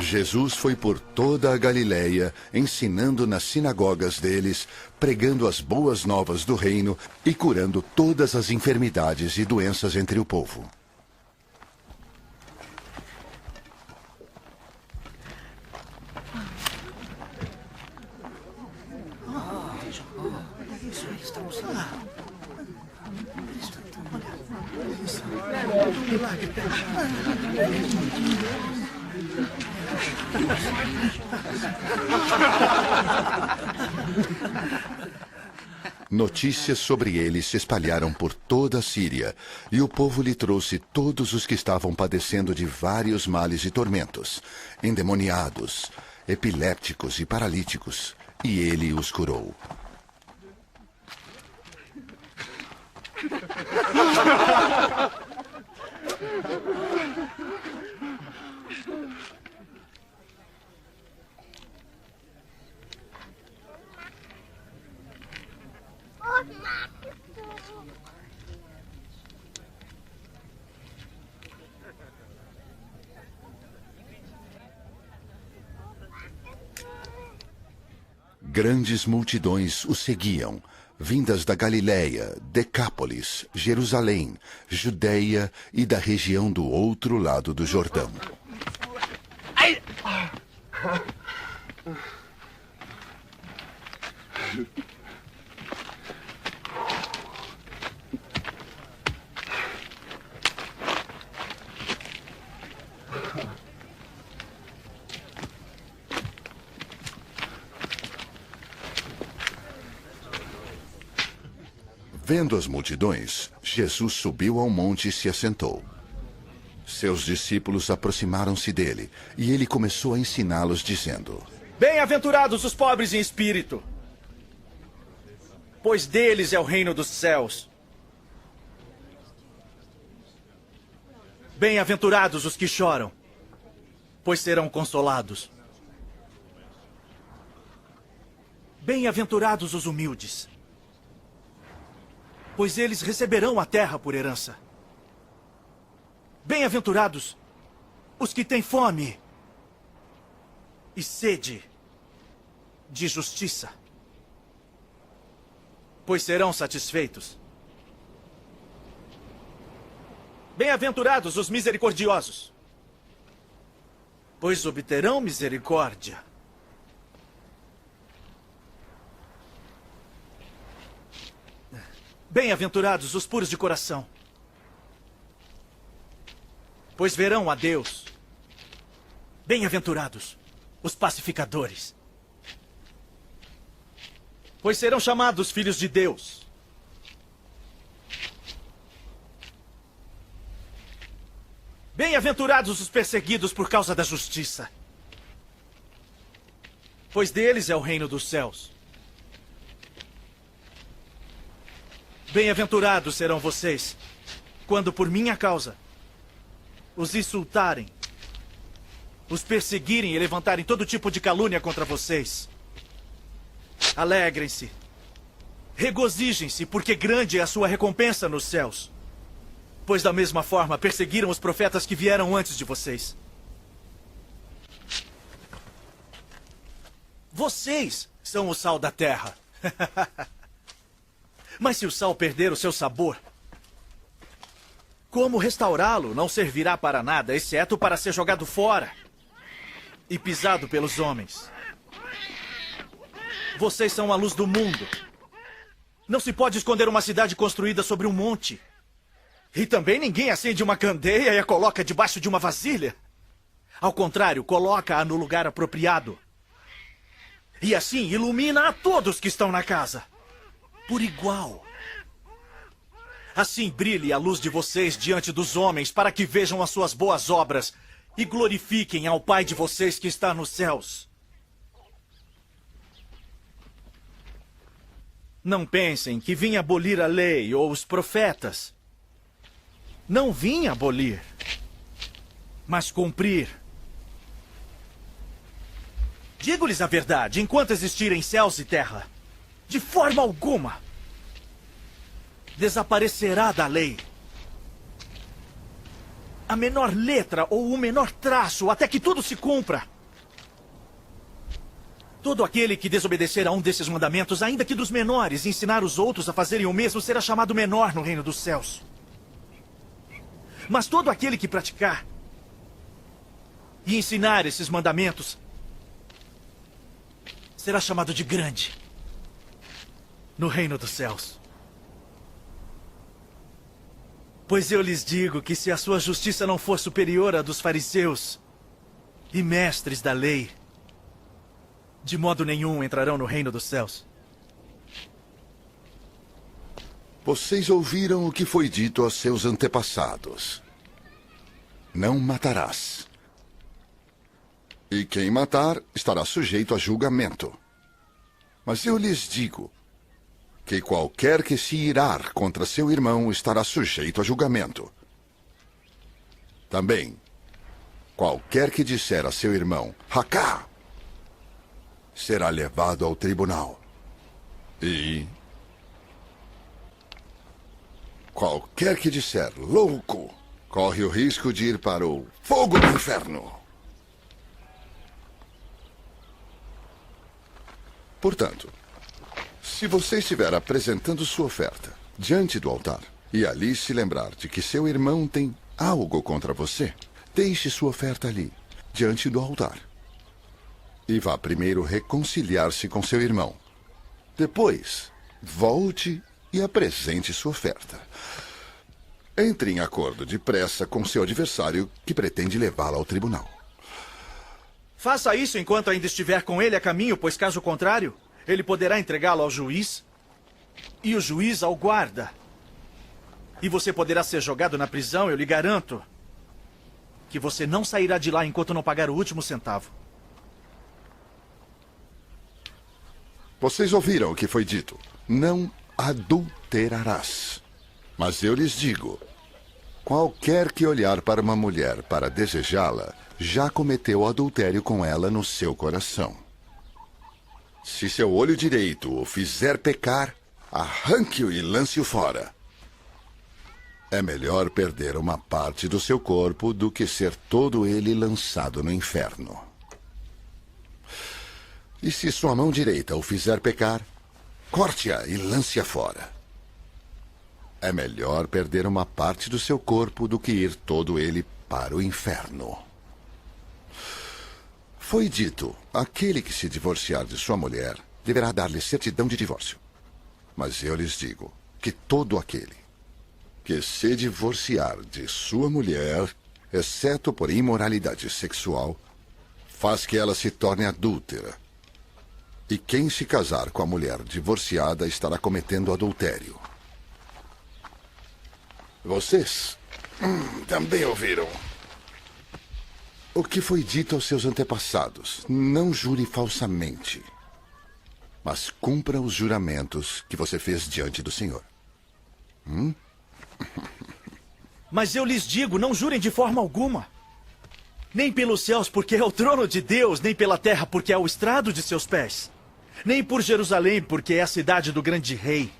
Jesus foi por toda a Galileia, ensinando nas sinagogas deles, pregando as boas novas do reino e curando todas as enfermidades e doenças entre o povo. Notícias sobre ele se espalharam por toda a Síria, e o povo lhe trouxe todos os que estavam padecendo de vários males e tormentos, endemoniados, epilépticos e paralíticos, e ele os curou. Grandes multidões o seguiam, vindas da Galiléia, Decápolis, Jerusalém, Judeia e da região do outro lado do Jordão. Vendo as multidões, Jesus subiu ao monte e se assentou. Seus discípulos aproximaram-se dele, e ele começou a ensiná-los, dizendo: Bem-aventurados os pobres em espírito, pois deles é o reino dos céus. Bem-aventurados os que choram, pois serão consolados. Bem-aventurados os humildes, pois eles receberão a terra por herança. Bem-aventurados os que têm fome e sede de justiça, pois serão satisfeitos. Bem-aventurados os misericordiosos, pois obterão misericórdia. Bem-aventurados os puros de coração, pois verão a Deus. Bem-aventurados os pacificadores, pois serão chamados filhos de Deus. Bem-aventurados os perseguidos por causa da justiça, pois deles é o reino dos céus. Bem-aventurados serão vocês, quando por minha causa os insultarem, os perseguirem e levantarem todo tipo de calúnia contra vocês. Alegrem-se, regozijem-se, porque grande é a sua recompensa nos céus. Pois da mesma forma perseguiram os profetas que vieram antes de vocês. Vocês são o sal da terra. Mas se o sal perder o seu sabor, como restaurá-lo não servirá para nada, exceto para ser jogado fora e pisado pelos homens. Vocês são a luz do mundo. Não se pode esconder uma cidade construída sobre um monte. E também ninguém acende uma candeia e a coloca debaixo de uma vasilha. Ao contrário, coloca-a no lugar apropriado. E assim ilumina a todos que estão na casa, por igual. Assim brilhe a luz de vocês diante dos homens, para que vejam as suas boas obras e glorifiquem ao Pai de vocês que está nos céus. Não pensem que vim abolir a lei ou os profetas. Não vim abolir, mas cumprir. Digo-lhes a verdade, enquanto existirem céus e terra, de forma alguma desaparecerá da lei a menor letra ou o menor traço, até que tudo se cumpra. Todo aquele que desobedecer a um desses mandamentos, ainda que dos menores, e ensinar os outros a fazerem o mesmo, será chamado menor no reino dos céus. Mas todo aquele que praticar e ensinar esses mandamentos será chamado de grande no reino dos céus. Pois eu lhes digo que se a sua justiça não for superior à dos fariseus e mestres da lei, de modo nenhum entrarão no reino dos céus. Vocês ouviram o que foi dito aos seus antepassados: não matarás. E quem matar estará sujeito a julgamento. Mas eu lhes digo que qualquer que se irar contra seu irmão estará sujeito a julgamento. Também, qualquer que disser a seu irmão, Racá, será levado ao tribunal. E qualquer que disser louco, corre o risco de ir para o fogo do inferno. Portanto, se você estiver apresentando sua oferta diante do altar e ali se lembrar de que seu irmão tem algo contra você, deixe sua oferta ali, diante do altar. E vá primeiro reconciliar-se com seu irmão. Depois, volte e apresente sua oferta. Entre em acordo depressa com seu adversário que pretende levá-lo ao tribunal. Faça isso enquanto ainda estiver com ele a caminho, pois caso contrário, ele poderá entregá-lo ao juiz e o juiz ao guarda. E você poderá ser jogado na prisão, eu lhe garanto que você não sairá de lá enquanto não pagar o último centavo. Vocês ouviram o que foi dito: não adulterarás. Mas eu lhes digo, qualquer que olhar para uma mulher para desejá-la, já cometeu adultério com ela no seu coração. Se seu olho direito o fizer pecar, arranque-o e lance-o fora. É melhor perder uma parte do seu corpo do que ser todo ele lançado no inferno. E se sua mão direita o fizer pecar, corte-a e lance-a fora. É melhor perder uma parte do seu corpo do que ir todo ele para o inferno. Foi dito, aquele que se divorciar de sua mulher deverá dar-lhe certidão de divórcio. Mas eu lhes digo que todo aquele que se divorciar de sua mulher, exceto por imoralidade sexual, faz que ela se torne adúltera. E quem se casar com a mulher divorciada estará cometendo adultério. Vocês também ouviram o que foi dito aos seus antepassados: não jure falsamente, mas cumpra os juramentos que você fez diante do Senhor. Mas eu lhes digo, não jurem de forma alguma. Nem pelos céus, porque é o trono de Deus, nem pela terra, porque é o estrado de seus pés. Nem por Jerusalém, porque é a cidade do grande rei.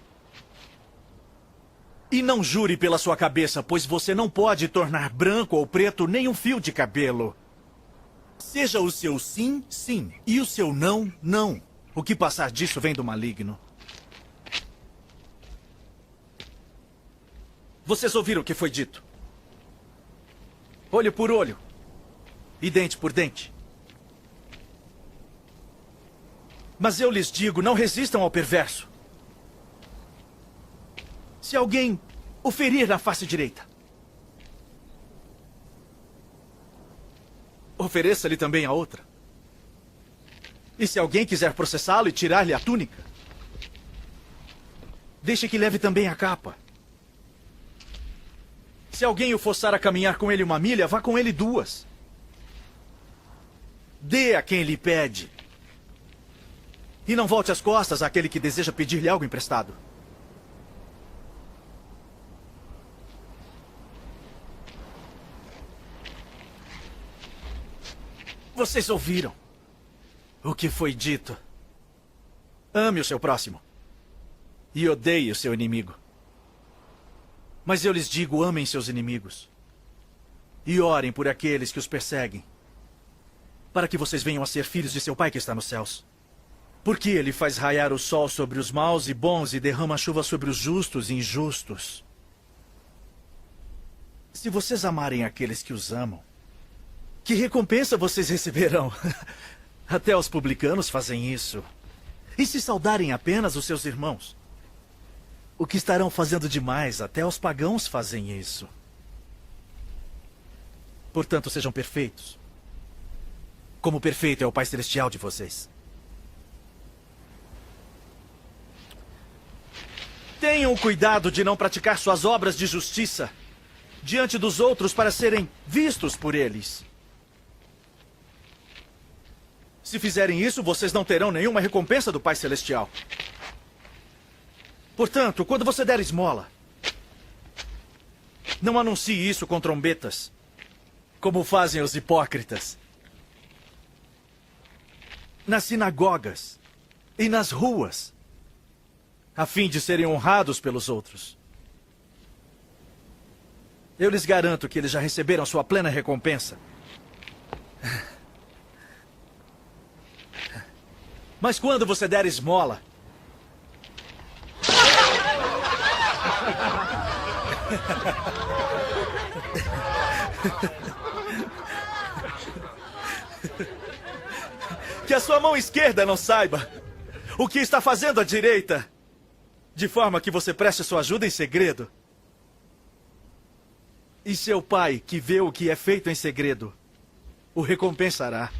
E não jure pela sua cabeça, pois você não pode tornar branco ou preto nem um fio de cabelo. Seja o seu sim, sim, e o seu não, não. O que passar disso vem do maligno. Vocês ouviram o que foi dito? Olho por olho e dente por dente. Mas eu lhes digo, não resistam ao perverso. Se alguém o ferir na face direita, ofereça-lhe também a outra. E se alguém quiser processá-lo e tirar-lhe a túnica, deixe que leve também a capa. Se alguém o forçar a caminhar com ele 1 milha, vá com ele 2. Dê a quem lhe pede. E não volte as costas àquele que deseja pedir-lhe algo emprestado. Vocês ouviram o que foi dito? Ame o seu próximo e odeie o seu inimigo. Mas eu lhes digo, amem seus inimigos e orem por aqueles que os perseguem, para que vocês venham a ser filhos de seu Pai que está nos céus. Porque ele faz raiar o sol sobre os maus e bons e derrama chuva sobre os justos e injustos. Se vocês amarem aqueles que os amam, que recompensa vocês receberão? Até os publicanos fazem isso. E se saudarem apenas os seus irmãos? O que estarão fazendo demais? Até os pagãos fazem isso. Portanto, sejam perfeitos. Como perfeito é o Pai Celestial de vocês. Tenham cuidado de não praticar suas obras de justiça diante dos outros para serem vistos por eles. Se fizerem isso, vocês não terão nenhuma recompensa do Pai Celestial. Portanto, quando você der esmola, não anuncie isso com trombetas, como fazem os hipócritas. Nas sinagogas e nas ruas, a fim de serem honrados pelos outros. Eu lhes garanto que eles já receberam sua plena recompensa. Mas quando você der esmola, que a sua mão esquerda não saiba o que está fazendo a direita, de forma que você preste sua ajuda em segredo. E seu pai, que vê o que é feito em segredo, o recompensará.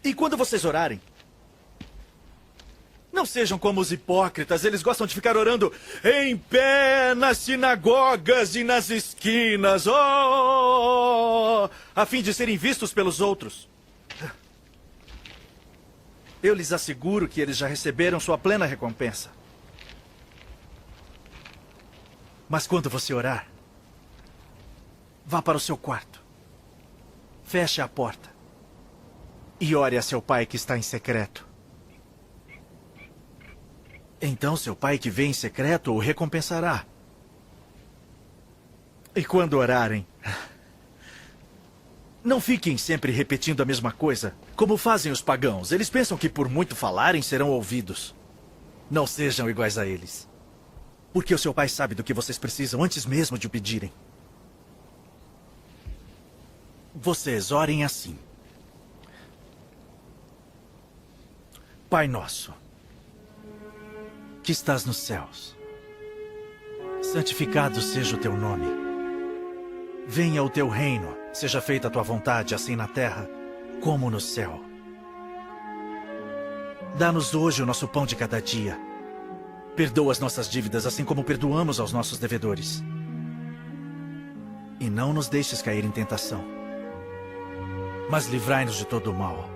E quando vocês orarem, não sejam como os hipócritas. Eles gostam de ficar orando em pé nas sinagogas e nas esquinas, a fim de serem vistos pelos outros. Eu lhes asseguro que eles já receberam sua plena recompensa. Mas quando você orar, vá para o seu quarto, feche a porta e ore a seu pai que está em secreto. Então seu pai que vê em secreto o recompensará. E quando orarem, não fiquem sempre repetindo a mesma coisa, como fazem os pagãos. Eles pensam que por muito falarem serão ouvidos. Não sejam iguais a eles. Porque o seu pai sabe do que vocês precisam antes mesmo de o pedirem. Vocês orem assim. Pai nosso, que estás nos céus, santificado seja o teu nome. Venha o teu reino, seja feita a tua vontade, assim na terra como no céu. Dá-nos hoje o nosso pão de cada dia. Perdoa as nossas dívidas, assim como perdoamos aos nossos devedores. E não nos deixes cair em tentação, mas livrai-nos de todo o mal.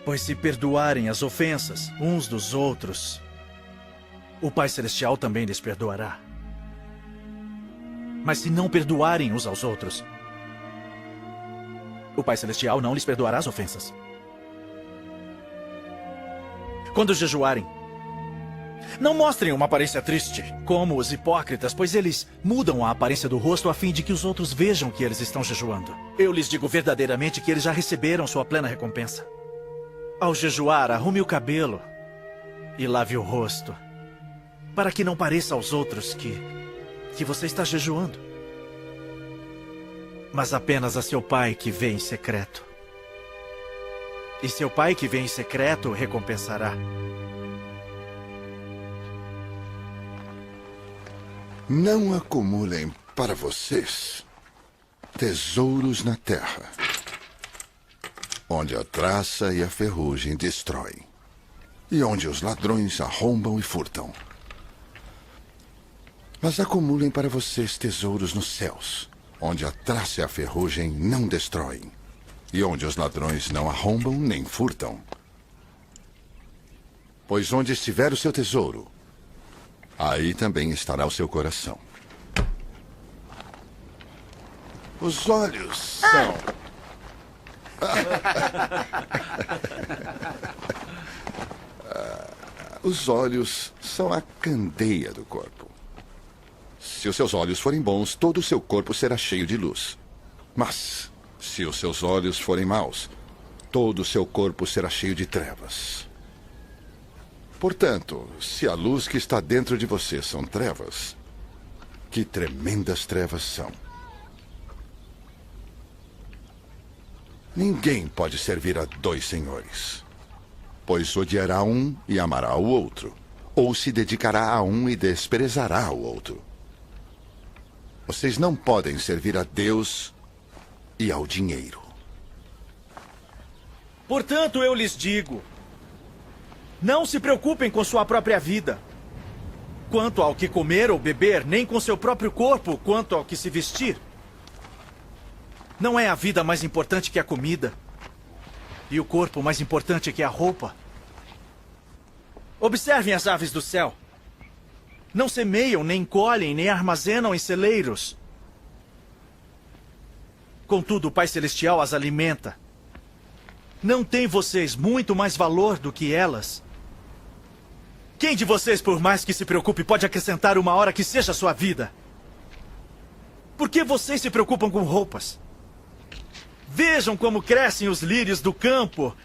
Pois se perdoarem as ofensas uns dos outros, o Pai Celestial também lhes perdoará. Mas se não perdoarem uns aos outros, o Pai Celestial não lhes perdoará as ofensas. Quando jejuarem, não mostrem uma aparência triste, como os hipócritas, pois eles mudam a aparência do rosto a fim de que os outros vejam que eles estão jejuando. Eu lhes digo verdadeiramente que eles já receberam sua plena recompensa. Ao jejuar, arrume o cabelo e lave o rosto, para que não pareça aos outros que você está jejuando, mas apenas a seu pai que vê em secreto. E seu pai que vê em secreto o recompensará. Não acumulem para vocês tesouros na terra, onde a traça e a ferrugem destroem, e onde os ladrões arrombam e furtam. Mas acumulem para vocês tesouros nos céus, onde a traça e a ferrugem não destroem, e onde os ladrões não arrombam nem furtam. Pois onde estiver o seu tesouro, aí também estará o seu coração. Os olhos são... Os olhos são a candeia do corpo. Se os seus olhos forem bons, todo o seu corpo será cheio de luz. Mas, se os seus olhos forem maus, todo o seu corpo será cheio de trevas. Portanto, se a luz que está dentro de você são trevas, que tremendas trevas são. Ninguém pode servir a dois senhores, pois odiará um e amará o outro, ou se dedicará a um e desprezará o outro. Vocês não podem servir a Deus e ao dinheiro. Portanto, eu lhes digo, não se preocupem com sua própria vida, quanto ao que comer ou beber, nem com seu próprio corpo, quanto ao que se vestir. Não é a vida mais importante que a comida, e o corpo mais importante que a roupa. Observem as aves do céu. Não semeiam, nem colhem, nem armazenam em celeiros. Contudo, o Pai Celestial as alimenta. Não tem vocês muito mais valor do que elas? Quem de vocês, por mais que se preocupe, pode acrescentar uma hora que seja a sua vida? Por que vocês se preocupam com roupas? Vejam como crescem os lírios do campo.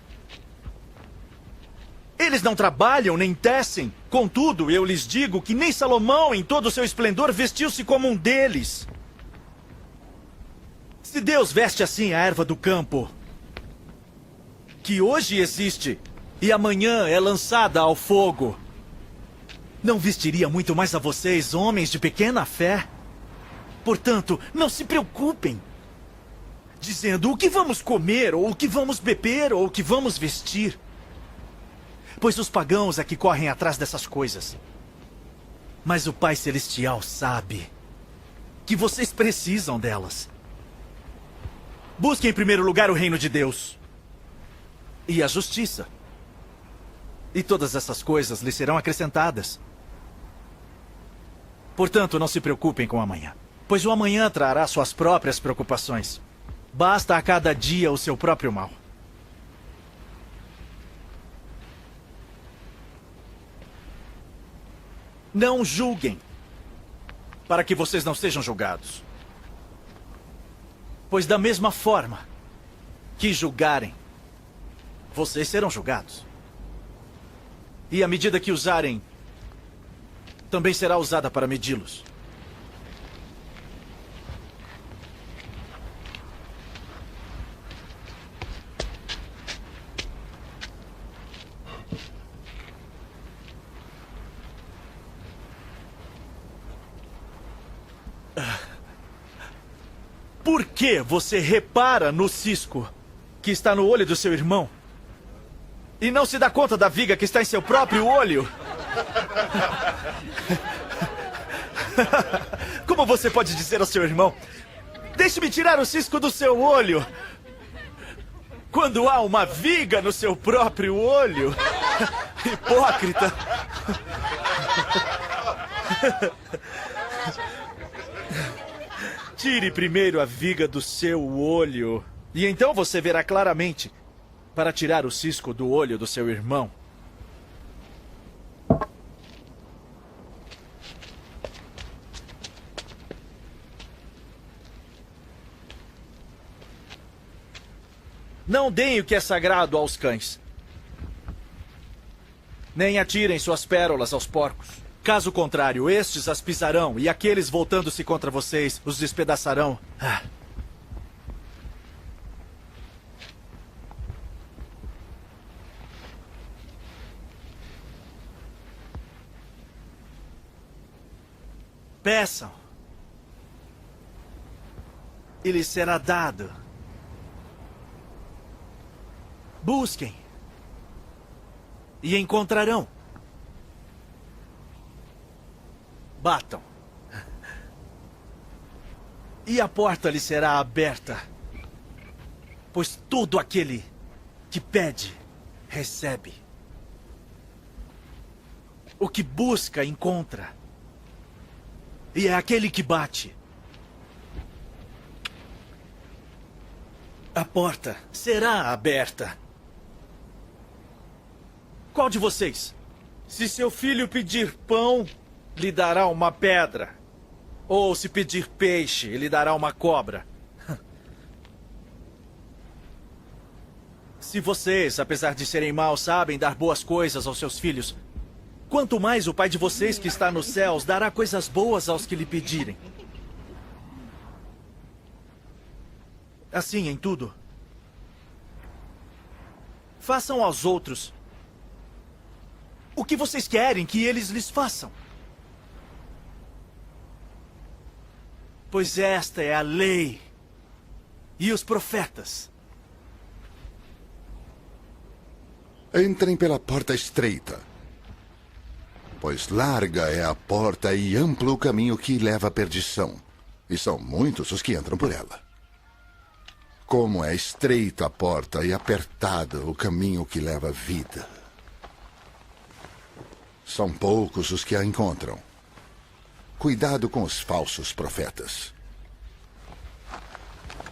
Eles não trabalham nem tecem. Contudo, eu lhes digo que nem Salomão, em todo o seu esplendor, vestiu-se como um deles. Se Deus veste assim a erva do campo, que hoje existe e amanhã é lançada ao fogo, não vestiria muito mais a vocês, homens de pequena fé? Portanto, não se preocupem, dizendo o que vamos comer, ou o que vamos beber, ou o que vamos vestir. Pois os pagãos é que correm atrás dessas coisas. Mas o Pai Celestial sabe que vocês precisam delas. Busquem em primeiro lugar o reino de Deus e a justiça, e todas essas coisas lhes serão acrescentadas. Portanto, não se preocupem com o amanhã, pois o amanhã trará suas próprias preocupações. Basta a cada dia o seu próprio mal. Não julguem, para que vocês não sejam julgados. Pois da mesma forma que julgarem, vocês serão julgados. E a medida que usarem, também será usada para medi-los. Por que você repara no cisco que está no olho do seu irmão e não se dá conta da viga que está em seu próprio olho? Como você pode dizer ao seu irmão: deixe-me tirar o cisco do seu olho, quando há uma viga no seu próprio olho? Hipócrita! Tire primeiro a viga do seu olho, e então você verá claramente para tirar o cisco do olho do seu irmão. Não deem o que é sagrado aos cães, nem atirem suas pérolas aos porcos. Caso contrário, estes as pisarão, e aqueles voltando-se contra vocês os despedaçarão. Peçam, e lhes será dado. Busquem, e encontrarão. Batam, e a porta lhe será aberta. Pois todo aquele que pede, recebe. O que busca, encontra. E é aquele que bate. A porta será aberta. Qual de vocês, se seu filho pedir pão, lhe dará uma pedra? Ou se pedir peixe, ele dará uma cobra. Se vocês, apesar de serem maus, sabem dar boas coisas aos seus filhos, quanto mais o Pai de vocês que está nos céus dará coisas boas aos que lhe pedirem. Assim em tudo. Façam aos outros o que vocês querem que eles lhes façam. Pois esta é a lei e os profetas. Entrem pela porta estreita, pois larga é a porta e amplo o caminho que leva à perdição, e são muitos os que entram por ela. Como é estreita a porta e apertado o caminho que leva à vida. São poucos os que a encontram. Cuidado com os falsos profetas.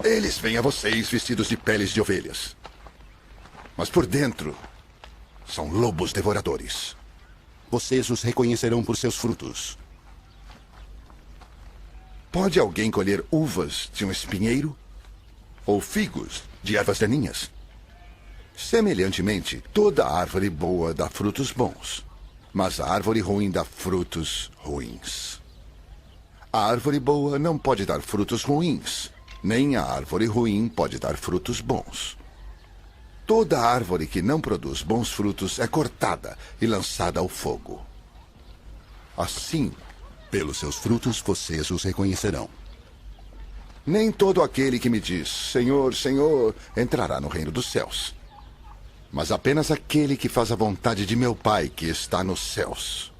Eles vêm a vocês vestidos de peles de ovelhas, mas por dentro são lobos devoradores. Vocês os reconhecerão por seus frutos. Pode alguém colher uvas de um espinheiro? Ou figos de ervas daninhas? Semelhantemente, toda árvore boa dá frutos bons, mas a árvore ruim dá frutos ruins. A árvore boa não pode dar frutos ruins, nem a árvore ruim pode dar frutos bons. Toda árvore que não produz bons frutos é cortada e lançada ao fogo. Assim, Pelos seus frutos vocês os reconhecerão. nem todo aquele que me diz, Senhor, Senhor, entrará no reino dos céus, mas apenas aquele que faz a vontade de meu Pai que está nos céus.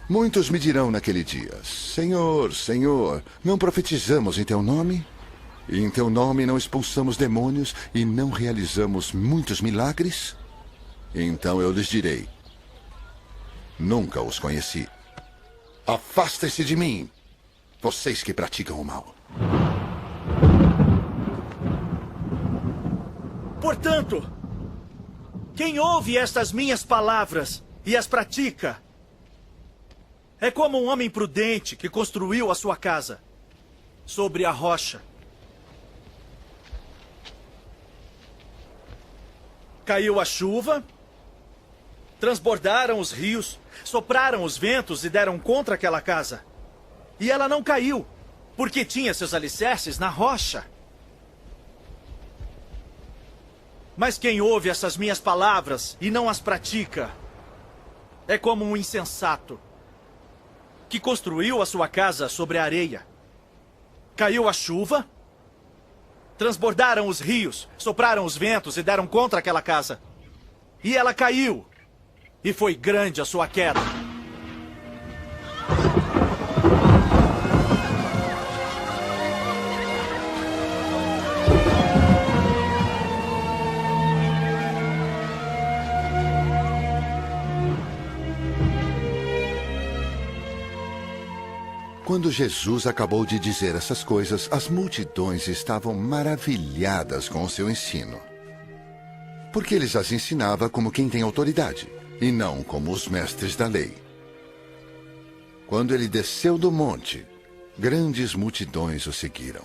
Muitos me dirão naquele dia, Senhor, Senhor, não profetizamos em teu nome? E em teu nome não expulsamos demônios e não realizamos muitos milagres? Então eu lhes direi, nunca os conheci. Afastem-se de mim, vocês que praticam o mal. Portanto, quem ouve estas minhas palavras e as pratica é como um homem prudente que construiu a sua casa sobre a rocha. Caiu a chuva, transbordaram os rios, sopraram os ventos e deram contra aquela casa. E ela não caiu, porque tinha seus alicerces na rocha. Mas quem ouve essas minhas palavras e não as pratica é como um insensato que construiu a sua casa sobre a areia. Caiu a chuva, transbordaram os rios, sopraram os ventos e deram contra aquela casa. E ela caiu, e foi grande a sua queda. Quando Jesus acabou de dizer essas coisas, as multidões estavam maravilhadas com o seu ensino. Porque ele as ensinava como quem tem autoridade, e não como os mestres da lei. Quando ele desceu do monte, grandes multidões o seguiram.